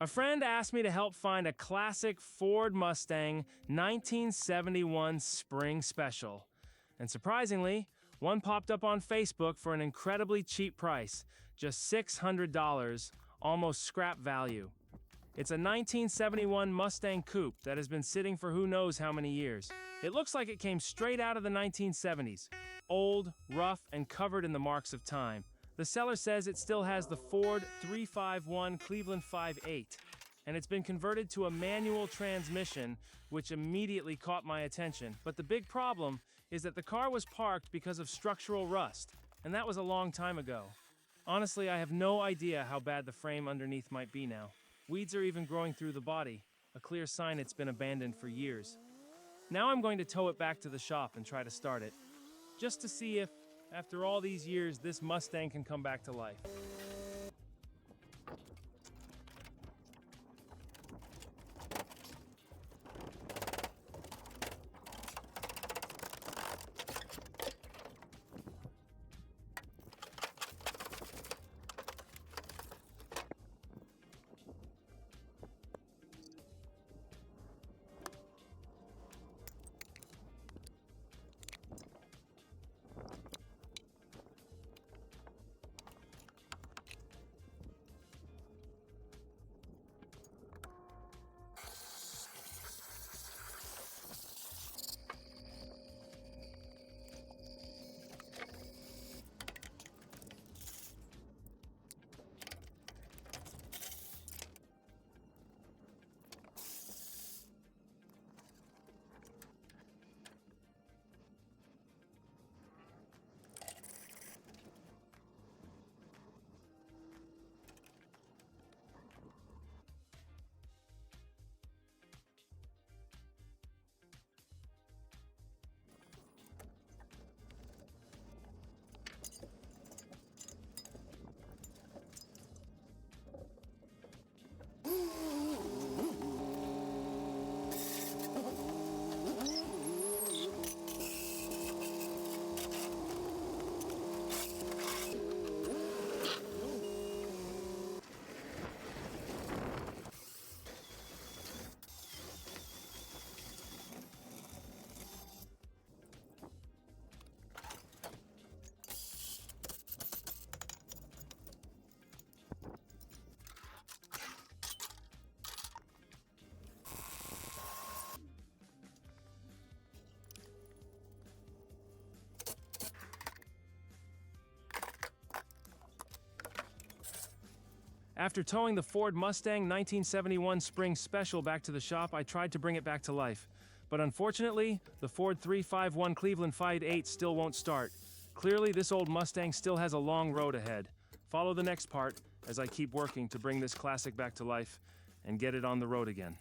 A friend asked me to help find a classic Ford Mustang 1971 Spring Special. And surprisingly, one popped up on Facebook for an incredibly cheap price, just $600, almost scrap value. It's a 1971 Mustang Coupe that has been sitting for who knows how many years. It looks like it came straight out of the 1970s. Old, rough, and covered in the marks of time. The seller says it still has the Ford 351 Cleveland 5.8, and it's been converted to a manual transmission, which immediately caught my attention. But the big problem is that the car was parked because of structural rust, and that was a long time ago. Honestly, I have no idea how bad the frame underneath might be now. Weeds are even growing through the body, a clear sign it's been abandoned for years. Now I'm going to tow it back to the shop and try to start it, just to see if, after all these years, this Mustang can come back to life. After towing the Ford Mustang 1971 Spring Special back to the shop, I tried to bring it back to life. But unfortunately, the Ford 351 Cleveland 5.8 still won't start. Clearly, this old Mustang still has a long road ahead. Follow the next part as I keep working to bring this classic back to life and get it on the road again.